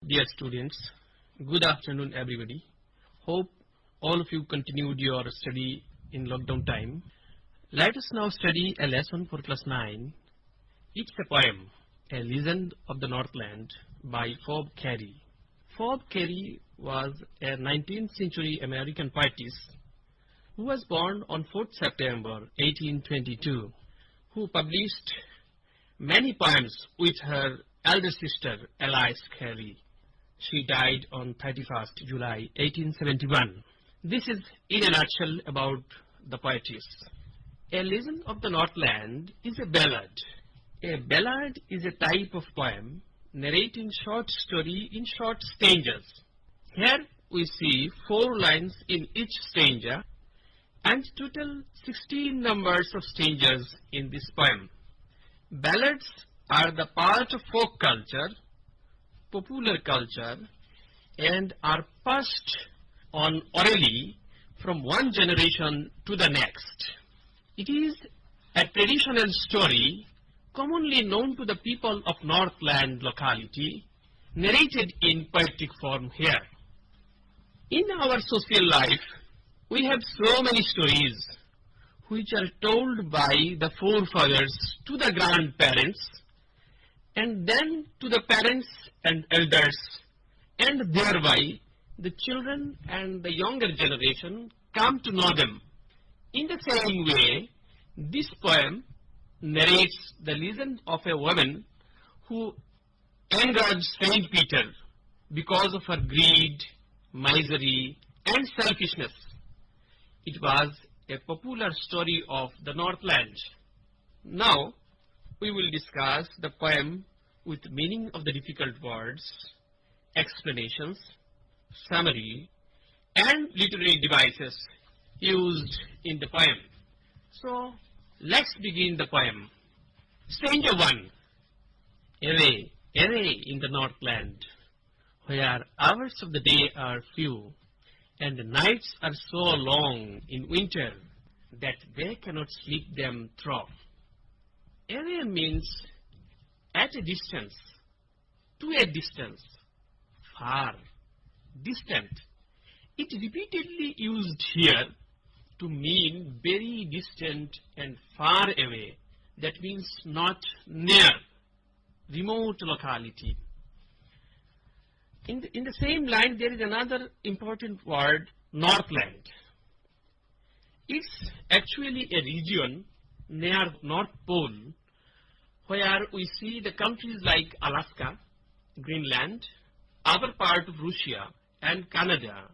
Dear students, good afternoon everybody. Hope all of you continued your study in lockdown time. Let us now study a lesson for class 9. It's a poem, A Legend of the Northland by Bob Carey. Bob Carey was a 19th century American poetess who was born on 4th September 1822, who published many poems with her elder sister Alice Carey. She died on 31st July 1871. This is in a nutshell about the poetess. A Legend of the Northland is a ballad. A ballad is a type of poem narrating short story in short stanzas. Here we see 4 lines in each stanza and total 16 numbers of stanzas in this poem. Ballads are the part of folk culture, popular culture, and are passed on orally from one generation to the next. It is a traditional story commonly known to the people of Northland locality, narrated in poetic form here. In our social life, we have so many stories which are told by the forefathers to the grandparents and then to the parents and elders, and thereby the children and the younger generation come to know them. In the same way, this poem narrates the legend of a woman who angered Saint Peter because of her greed, misery, and selfishness. It was a popular story of the Northland. Now, we will discuss the poem with meaning of the difficult words, explanations, summary, and literary devices used in the poem. So, let's begin the poem. Stanza 1. Away, away in the Northland, where hours of the day are few, and the nights are so long in winter that they cannot sleep them through. Away means at a distance, to a distance, far, distant. It repeatedly used here to mean very distant and far away. That means not near, remote locality. In the same line, there is another important word, Northland. It's actually a region near North Pole where we see the countries like Alaska, Greenland, other part of Russia and Canada,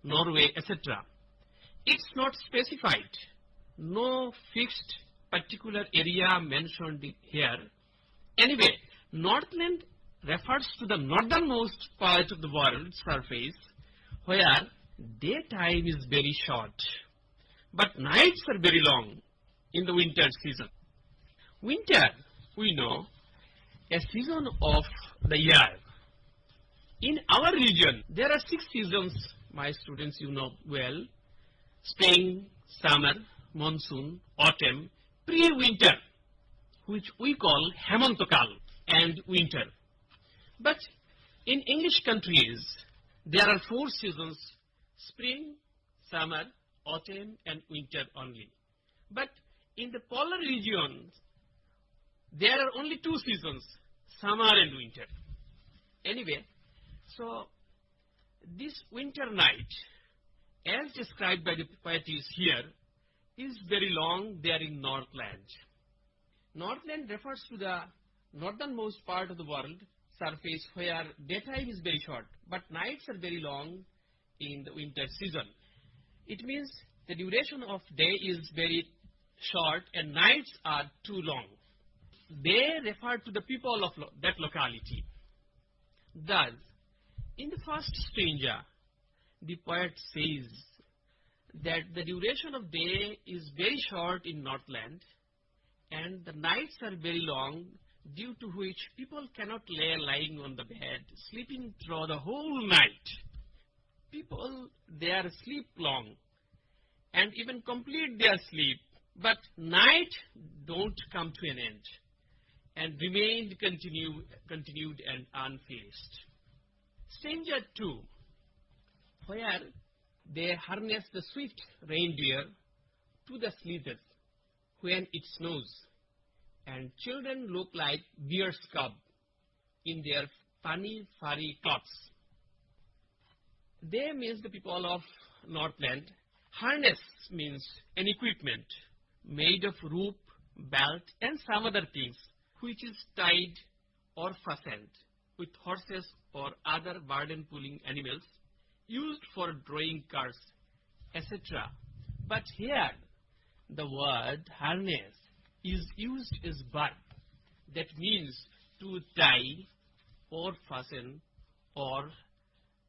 Norway, etc. It's not specified, no fixed particular area mentioned here. Anyway, Northland refers to the northernmost part of the world's surface where daytime is very short, but nights are very long in the winter season. Winter, we know, a season of the year. In our region, there are 6 seasons, my students, you know well: spring, summer, monsoon, autumn, pre-winter, which we call Hemantakal, and winter. But in English countries, there are 4 seasons: spring, summer, autumn, and winter only. But in the polar regions, there are only 2 seasons, summer and winter. Anyway, so this winter night, as described by the poetess here, is very long there in Northland. Northland refers to the northernmost part of the world surface where daytime is very short, but nights are very long in the winter season. It means the duration of day is very short and nights are too long. They refer to the people of that locality. Thus, in the first stanza, the poet says that the duration of day is very short in Northland and the nights are very long, due to which people cannot lay lying on the bed, sleeping through the whole night. People there sleep long and even complete their sleep, but night don't come to an end and remained continued and unfinished. Stranger 2, where they harness the swift reindeer to the sleezes when it snows, and children look like bear's cub in their funny furry clothes. They means the people of Northland. Harness means an equipment made of rope, belt, and some other things which is tied or fastened with horses or other burden-pulling animals used for drawing cars, etc. But here, the word harness is used as verb. That means to tie or fasten or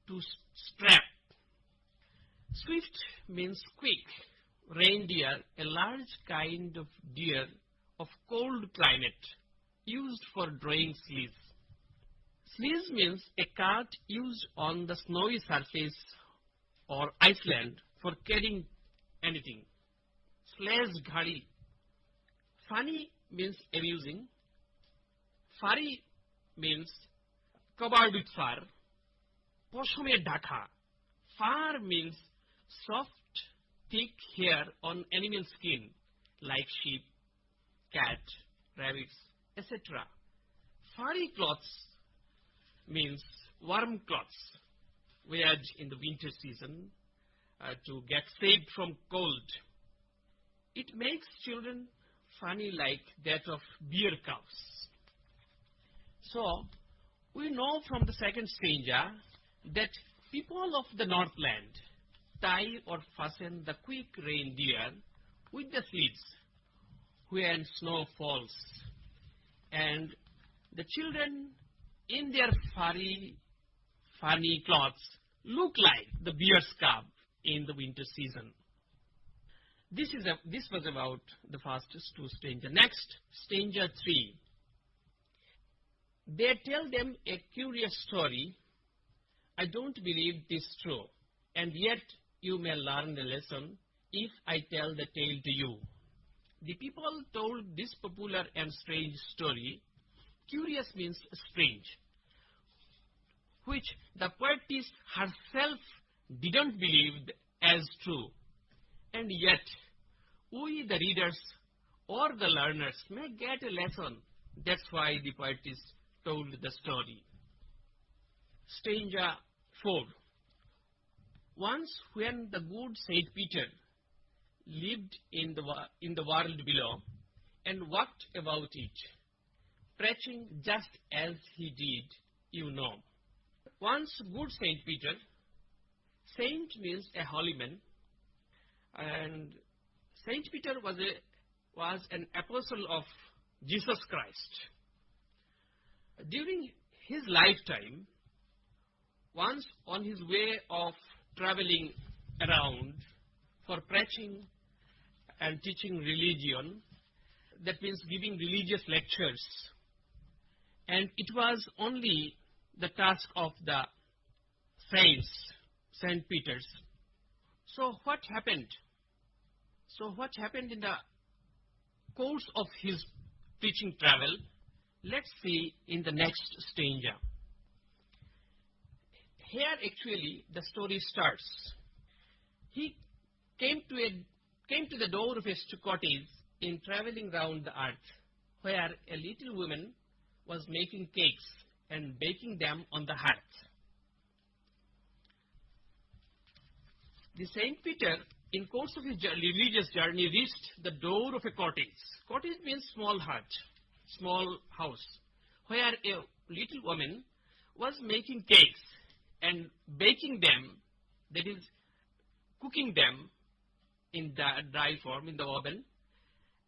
to strap. Swift means quick. Reindeer, a large kind of deer of cold climate, used for drawing sleighs. Sleighs means a cart used on the snowy surface or Iceland for carrying anything. Sleighs ghari. Funny means amusing. Furry means covered with fur. Poshome dhaka. Fur means soft, thick hair on animal skin like sheep, cat, rabbits, etc. Furry clothes means warm clothes weared in the winter season to get saved from cold. It makes children funny like that of bear cubs. So, we know from the second stanza that people of the Northland tie or fasten the quick reindeer with the sleeves when snow falls, and the children in their furry, funny clothes look like the bear's cub in the winter season. This was about the first two stanza. Next, stanza 3. They tell them a curious story. I don't believe this true, and yet you may learn the lesson if I tell the tale to you. The people told this popular and strange story. Curious means strange, which the poetess herself didn't believe as true. And yet, we the readers or the learners may get a lesson. That's why the poetess told the story. Stanza 4. Once when the good Saint Peter lived in the world below and walked about it, preaching just as he did, you know. Once good Saint Peter, saint means a holy man, and Saint Peter was an apostle of Jesus Christ. During his lifetime, once on his way of traveling around for preaching and teaching religion, that means giving religious lectures, and it was only the task of the saints, Saint Peter's. So what happened? In the course of his preaching travel? Let's see in the next stanza. Here actually the story starts. He came to the door of a cottage in traveling round the earth, where a little woman was making cakes and baking them on the hearth. The Saint Peter, in course of his religious journey, reached the door of a cottage. Cottage means small hut, small house, where a little woman was making cakes and baking them, that is, cooking them in the dry form in the oven,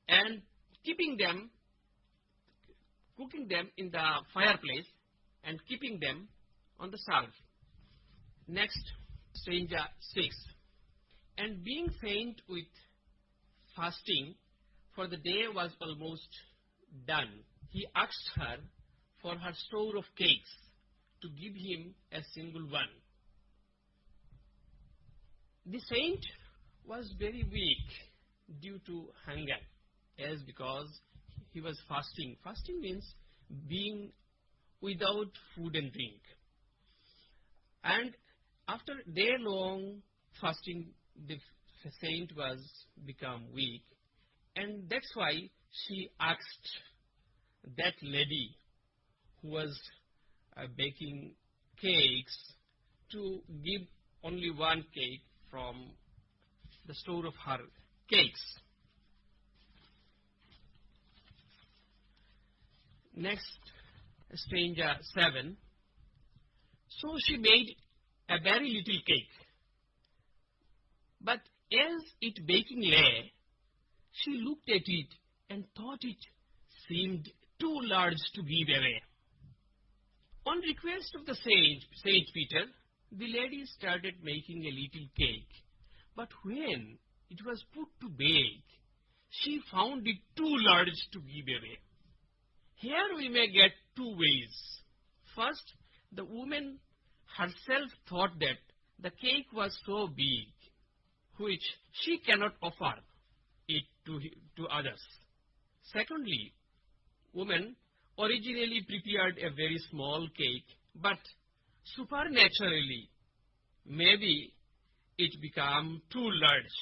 and cooking them in the fireplace, and keeping them on the stove. Next, stanza 6. And being faint with fasting, for the day was almost done, he asked her for her store of cakes to give him a single one. The saint was very weak due to hunger, as because he was fasting. Fasting means being without food and drink. And after day-long fasting, the saint was become weak, and that's why she asked that lady who was baking cakes to give only one cake from the store of her cakes. Next, stanza 7. So she made a very little cake, but as it baking lay, she looked at it and thought it seemed too large to give away. On request of the Saint Peter, the lady started making a little cake, but when it was put to bake, she found it too large to give away. Here we may get two ways. First, the woman herself thought that the cake was so big, which she cannot offer it to others. Secondly, woman originally prepared a very small cake, but supernaturally, maybe it became too large.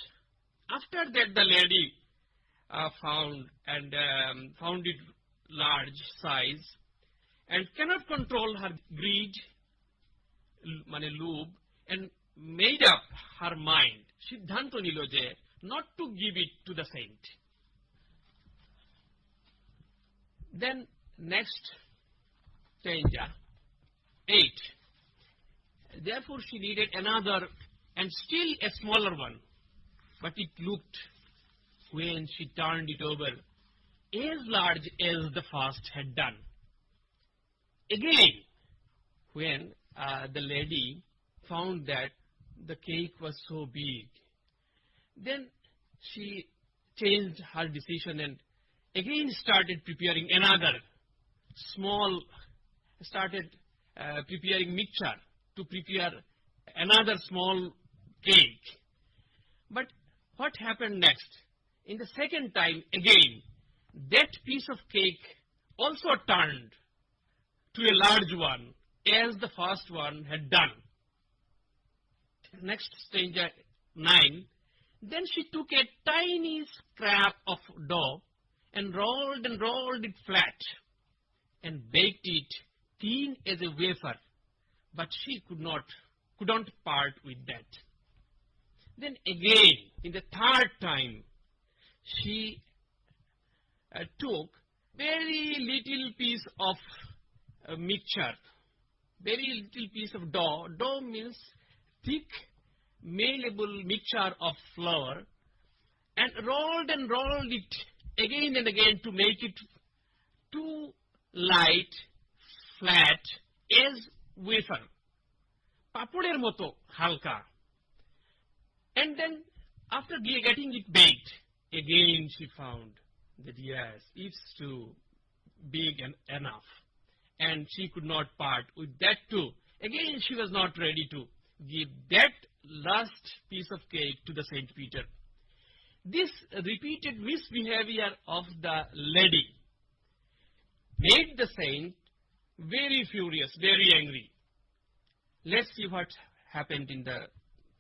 After that, the lady found it large size and cannot control her greed, loop, and made up her mind, সিদ্ধান্ত নিল যে not to give it to the saint. Then next stanza 8. Therefore she needed another and still a smaller one, but it looked, when she turned it over, as large as the first had done. Again, when the lady found that the cake was so big, then she changed her decision and again started preparing preparing mixture to prepare another small cake. But what happened next? In the second time, again, that piece of cake also turned to a large one, as the first one had done. Next stanza 9. Then she took a tiny scrap of dough and rolled it flat and baked it thin as a wafer, but she couldn't part with that. Then again, in the third time, she took very little piece of mixture, very little piece of dough. Dough means thick, malleable mixture of flour, and rolled it again and again to make it too light, flat, as wafer, papuder moto halka. And then after getting it baked, again she found that yes, it's too big and enough, and she could not part with that too. Again she was not ready to give that last piece of cake to the Saint Peter. This repeated misbehavior of the lady made the saint very furious, very angry. Let's see what happened in the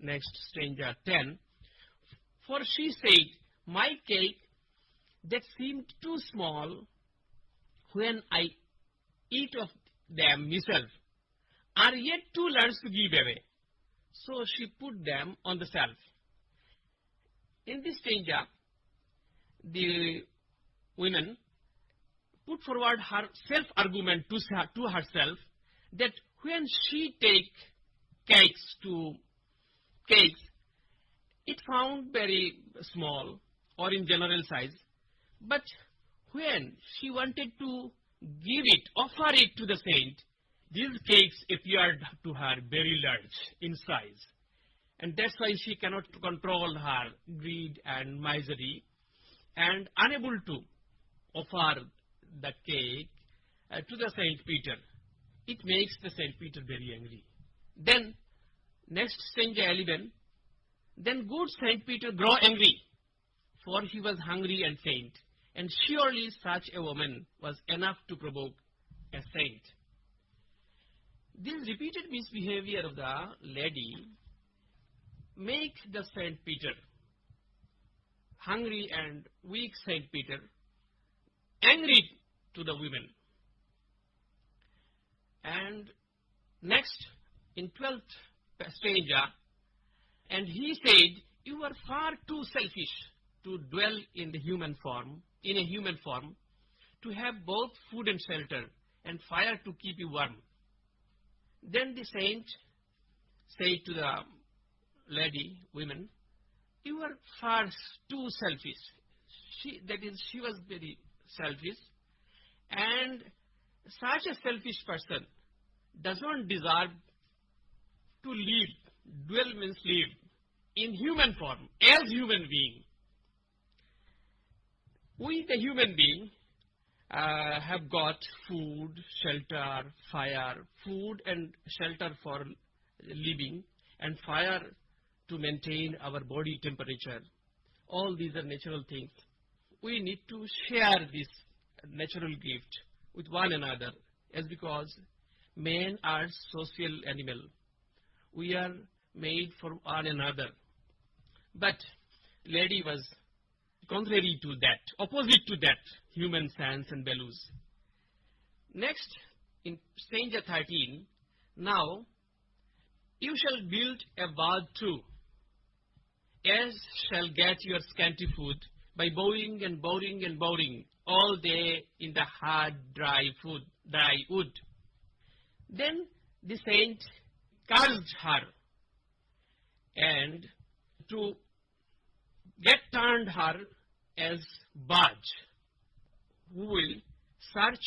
next stanza 10. For she said, my cake that seemed too small, when I eat of them myself, are yet too large to give away. So she put them on the shelf. In this stanza, the women put forward her self-argument to herself that when she take cakes, it found very small or in general size, but when she wanted to offer it to the saint, these cakes appeared to her very large in size, and that's why she cannot control her greed and misery, and unable to offer the cake to the Saint Peter. It makes the Saint Peter very angry. Then, next stanza 11, then good Saint Peter grow angry, for he was hungry and faint, and surely such a woman was enough to provoke a saint. This repeated misbehavior of the lady make the Saint Peter, hungry and weak Saint Peter, angry to the women. And next, in 12th stanza, and he said, "You are far too selfish to dwell in a human form, to have both food and shelter, and fire to keep you warm." Then the saint said to the lady, women, "You are far too selfish." She was very selfish, and such a selfish person does not deserve to live. Dwell means live in human form, as human being. We, the human being, have got food, shelter, fire, food and shelter for living, and fire to maintain our body temperature. All these are natural things. We need to share this natural gift with one another, as because men are social animal. We are made for one another. But lady was contrary to that, opposite to that human sense and values. Next, in stanza 13, "Now you shall build a bath too, as shall get your scanty food, by boring and boring and boring all day in the hard, dry wood." Then the saint cursed her, and to get turned her as barge, who will search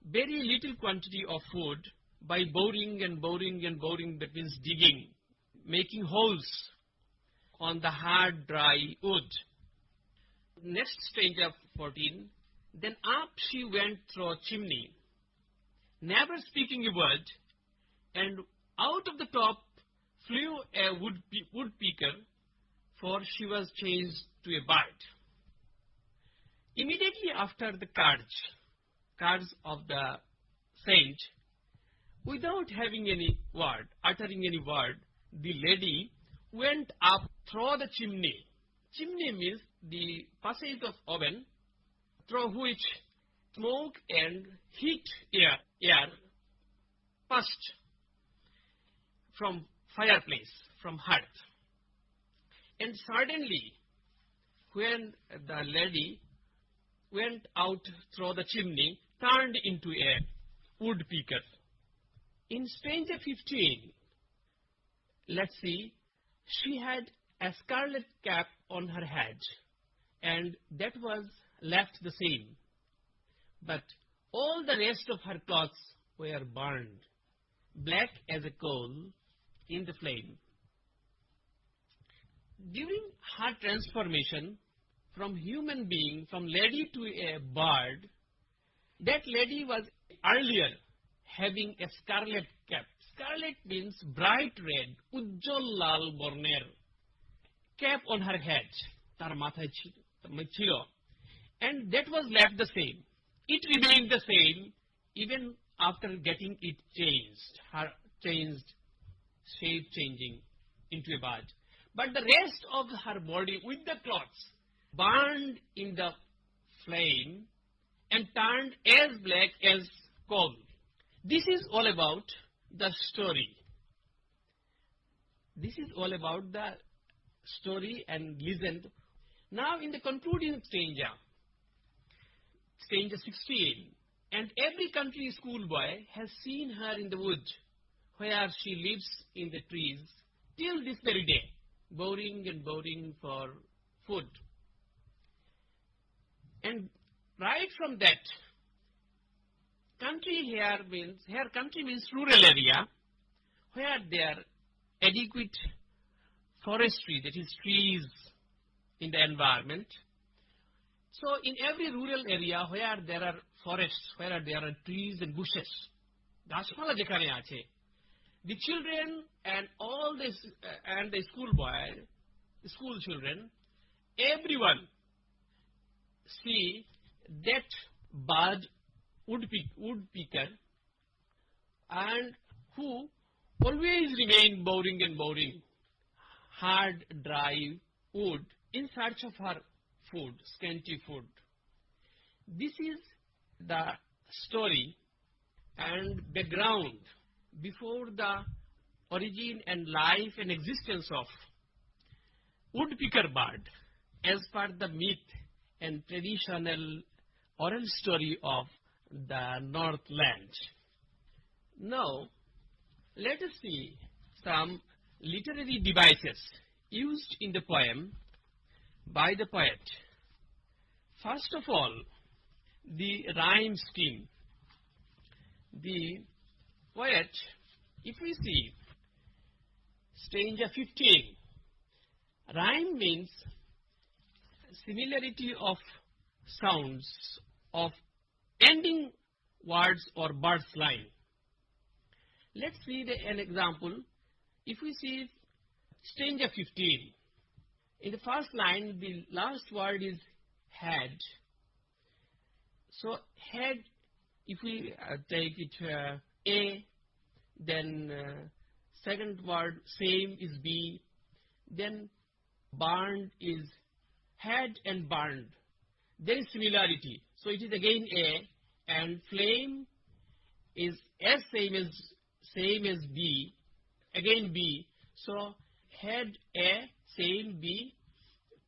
very little quantity of food by boring and boring and boring, that means digging, making holes on the hard, dry wood. Next stanza 14, "Then up she went through a chimney, never speaking a word, and out of the top flew a woodpecker, for she was changed to a bird." Immediately after the curse of the saint, without having any word, uttering any word, the lady went up through the chimney. Chimney means the passage of oven, through which smoke and heat air passed from fireplace, from hearth. And suddenly, when the lady went out through the chimney, turned into a woodpecker. In stanza 15, let's see, she had a scarlet cap on her head, and that was left the same. But all the rest of her clothes were burned, black as a coal in the flame. During her transformation from human being, from lady to a bird, that lady was earlier having a scarlet cap. Scarlet means bright red, ujjol lal borner cap on her head, tar mathay chilo, and that was left the same. It remained the same even after getting it changed, shape changing into a bird. But the rest of her body with the cloths burned in the flame and turned as black as coal. This is all about the story. This is all about the story and legend. Now in the concluding stanza 16, "And every country schoolboy has seen her in the wood, where she lives in the trees, till this very day, boring and boring for food." And right from that, country means rural area, where there are adequate forestry, that is trees in the environment. So in every rural area where there are forests, where there are trees and bushes, গাছপালা যেখানে আছে, the children and all this and the school children, everyone see that bird woodpecker, and who always remain boring and boring, hard, dry wood in search of her food, scanty food. This is the story and background before the origin and life and existence of woodpecker bird as per the myth and traditional oral story of the Northland. Now, let us see some literary devices used in the poem by the poet. First of all, the rhyme scheme. The poet, if we see stanza 15, rhyme means similarity of sounds of ending words or birds line. Let's see an example. If we see stanza 15, in the first line the last word is had. So had, if we take it A, then second word same is B, then burned is had and burned. There is similarity. So it is again A, and flame is as same as B, again B. So had A, same B,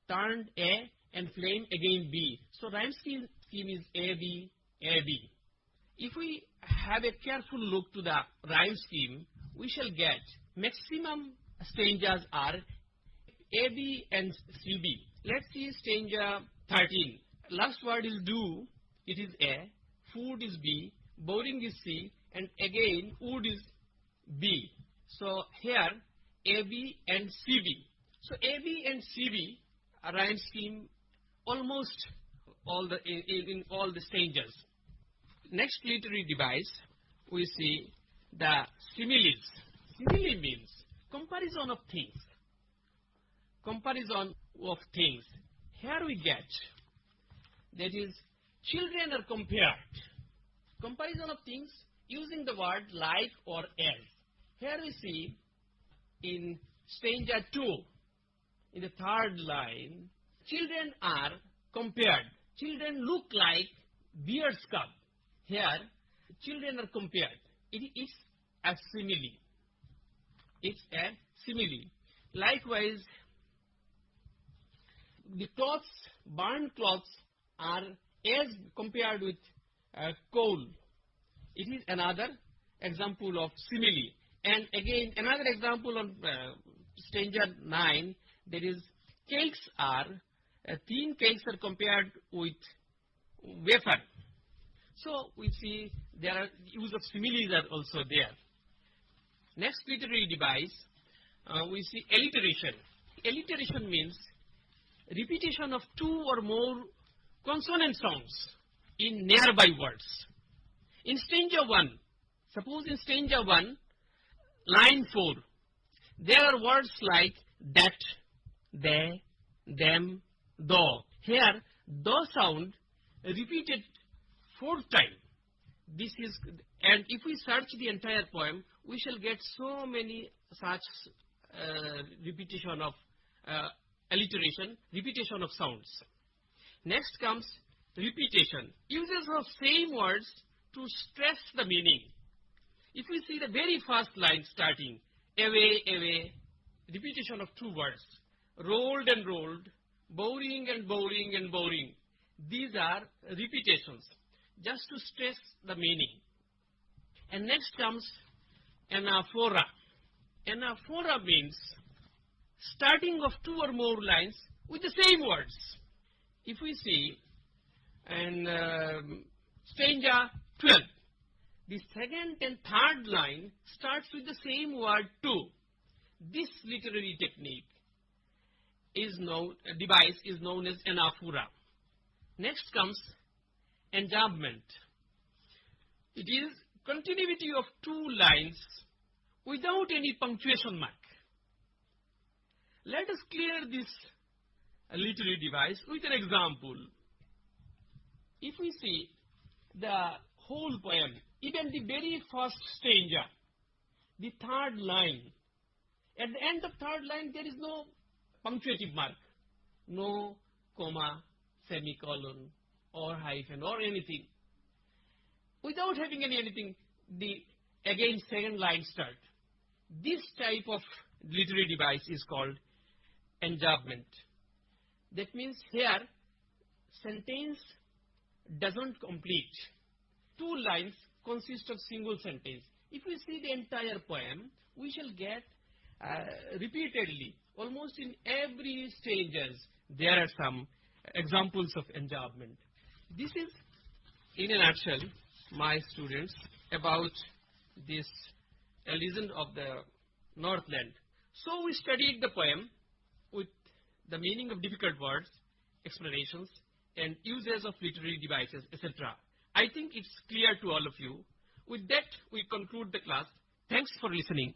turned A, and flame again B. So rhyme scheme is A, B, A, B. If we have a careful look to the rhyme scheme, we shall get maximum stanzas are A, B and C, B. Let's see stanza 13. Last word is do, it is A, food is B, boring is C, and again wood is B. So here A, B and C, B. So A, B and C, B rhyme scheme almost all the in all the stanzas. Next literary device, we see the similes. Simile means comparison of things. Comparison of things. Here we get, that is, children are compared. Comparison of things using the word like or as. Here we see in stanza 2, in the third line, children are compared. Children look like bear's cub. Here, children are compared. It is a simile. It's a simile. Likewise, the cloths, burned cloths, are as compared with coal. It is another example of simile. And again, another example on stanza 9, there is cakes are, thin cakes are compared with wafer. So we see there are use of similes are also there. Next literary device, we see alliteration. Alliteration means repetition of two or more consonant sounds in nearby words. In stanza 1, suppose in stanza 1, line 4, there are words like that, they, them, though. Here, though sound repeated 4th time. This is, and if we search the entire poem, we shall get so many such repetition of alliteration, repetition of sounds. Next comes repetition. Uses of same words to stress the meaning. If we see the very first line starting, away, away, repetition of two words, rolled and rolled, boring and boring and boring. These are repetitions, just to stress the meaning. And next comes anaphora. Anaphora means starting of two or more lines with the same words. If we see in stanza 12, the second and third line starts with the same word too. This literary technique is known, device is known as anaphora. Next comes enjambment. It is continuity of two lines without any punctuation mark. Let us clear this literary device with an example. If we see the whole poem, even the very first stanza, the third line. At the end of third line, there is no punctuative mark, no comma, semicolon, or hyphen, or anything. Without having anything, the again second line start. This type of literary device is called enjambment. That means here, sentence doesn't complete. Two lines consist of single sentence. If we see the entire poem, we shall get repeatedly, almost in every stages, there are some examples of enjambment. This is, in a nutshell, my students, about this A Legend of the Northland. So we studied the poem with the meaning of difficult words, explanations, and uses of literary devices, etc. I think it's clear to all of you. With that, we conclude the class. Thanks for listening.